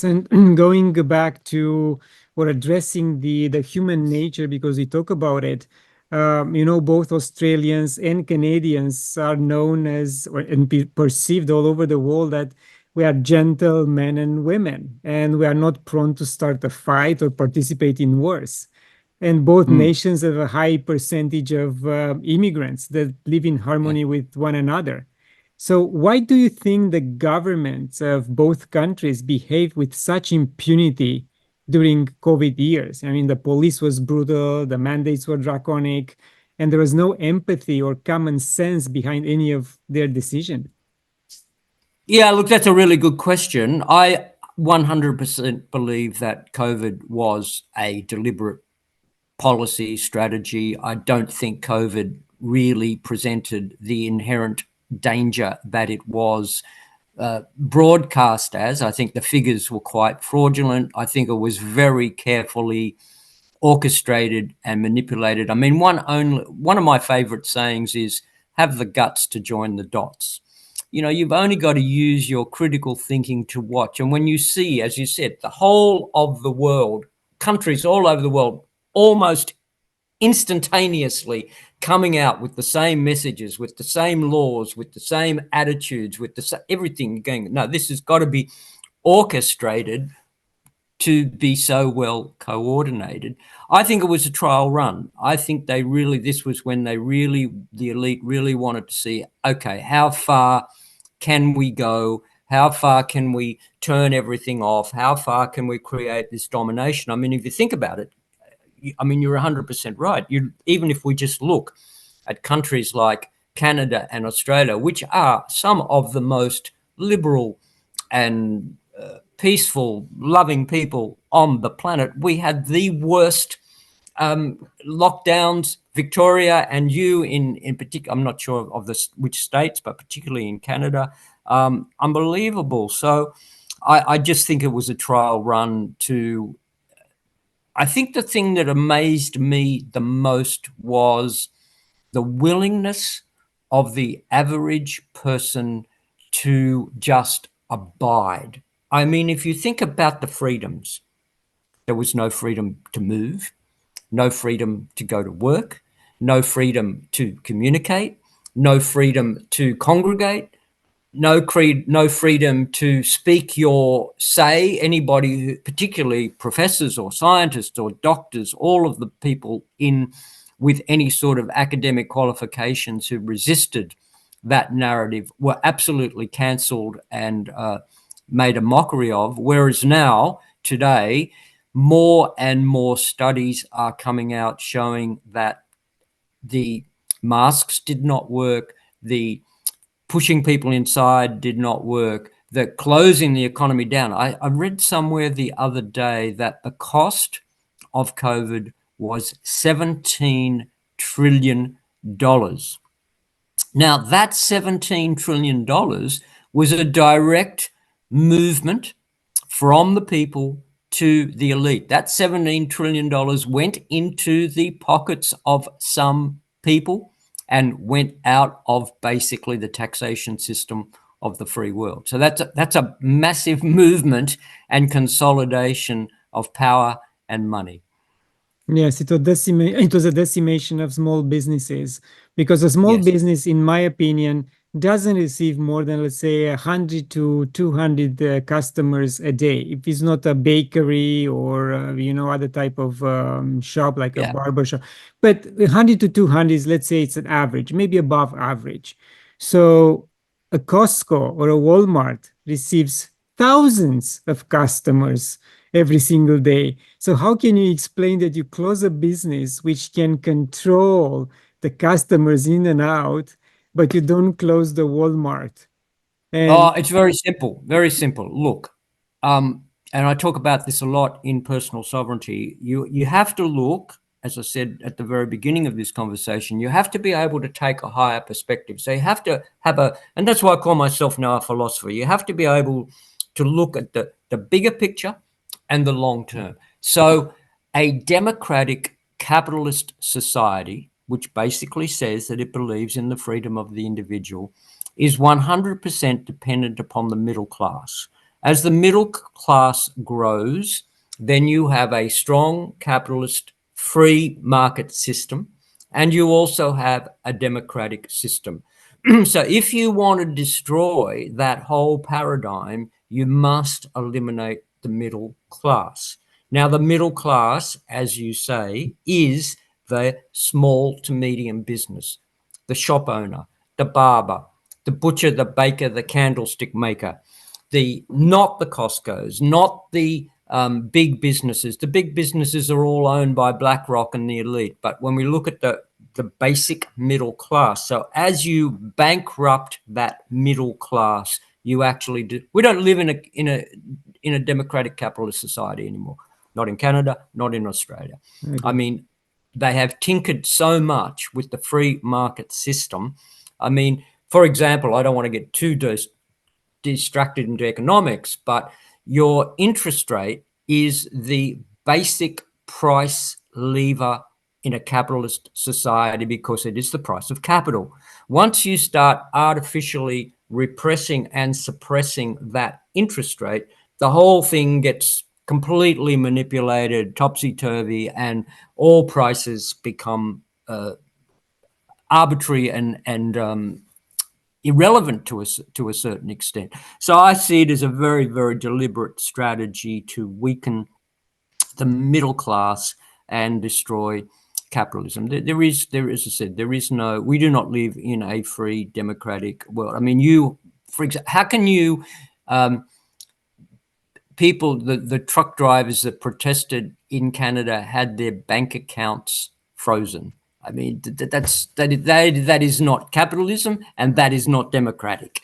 Yes, and going back to or addressing the human nature, because we talk about it, both Australians and Canadians are known as and perceived all over the world that we are gentle men and women, and we are not prone to start a fight or participate in wars. And both nations have a high percentage of immigrants that live in harmony with one another. So why do you think the governments of both countries behaved with such impunity during COVID years? I mean, the police was brutal, the mandates were draconic, and there was no empathy or common sense behind any of their decision. Yeah, look, that's a really good question. I 100% believe that COVID was a deliberate policy strategy. I don't think COVID really presented the inherent danger that it was broadcast as. I think the figures were quite fraudulent. I think it was very carefully orchestrated and manipulated. I mean, one of my favorite sayings is have the guts to join the dots. You know, you've only got to use your critical thinking to watch. And when you see, as you said, the whole of the world, countries all over the world, almost instantaneously coming out with the same messages, with the same laws, with the same attitudes, with everything going, no, this has got to be orchestrated to be so well coordinated. I think it was a trial run. I think this was when the elite really wanted to see, okay, how far can we go? How far can we turn everything off? How far can we create this domination? I mean, if you think about it, I mean, you're 100% right. Even if we just look at countries like Canada and Australia, which are some of the most liberal and peaceful, loving people on the planet, we had the worst lockdowns. Victoria and you in particular, I'm not sure of which states, but particularly in Canada, unbelievable. So I just think it was a trial run to, I think the thing that amazed me the most was the willingness of the average person to just abide. I mean, if you think about the freedoms, there was no freedom to move, no freedom to go to work, no freedom to communicate, no freedom to congregate, no freedom to speak your say. Anybody, particularly professors or scientists or doctors, all of the people with any sort of academic qualifications who resisted that narrative were absolutely cancelled and made a mockery of. Whereas now, today, more and more studies are coming out showing that the masks did not work, the pushing people inside did not work, the closing the economy down. I read somewhere the other day that the cost of COVID was $17 trillion. Now, that $17 trillion was a direct movement from the people to the elite. That $17 trillion went into the pockets of some people and went out of basically the taxation system of the free world. So that's a massive movement and consolidation of power and money. Yes, it was a decimation of small businesses, because a small business, in my opinion, doesn't receive more than, let's say, 100 to 200 customers a day. If it's not a bakery or, other type of shop, like a barber shop. But 100 to 200 is, let's say, it's an average, maybe above average. So a Costco or a Walmart receives thousands of customers every single day. So how can you explain that you close a business which can control the customers in and out, but you don't close the Walmart? And it's very simple, very simple. Look, and I talk about this a lot in personal sovereignty. You have to look, as I said at the very beginning of this conversation, you have to be able to take a higher perspective. So you have to have and that's why I call myself now a philosopher. You have to be able to look at the bigger picture and the long term. So a democratic capitalist society, which basically says that it believes in the freedom of the individual, is 100% dependent upon the middle class. As the middle class grows, then you have a strong capitalist free market system, and you also have a democratic system. So if you want to destroy that whole paradigm, you must eliminate the middle class. Now, the middle class, as you say, is the small to medium business, the shop owner, the barber, the butcher, the baker, the candlestick maker, not the Costco's, not the big businesses. The big businesses are all owned by BlackRock and the elite. But when we look at the basic middle class, so as you bankrupt that middle class, you actually do. We don't live in a democratic capitalist society anymore. Not in Canada, not in Australia. Okay. I mean, they have tinkered so much with the free market system. I mean, for example, I don't want to get too distracted into economics, but your interest rate is the basic price lever in a capitalist society because it is the price of capital. Once you start artificially repressing and suppressing that interest rate, the whole thing gets completely manipulated, topsy-turvy, and all prices become arbitrary and irrelevant to a certain extent. So I see it as a very, very deliberate strategy to weaken the middle class and destroy capitalism. There is, as I said, we do not live in a free democratic world. I mean, for example, how can you, people, the truck drivers that protested in Canada had their bank accounts frozen. I mean, that is not capitalism, and that is not democratic.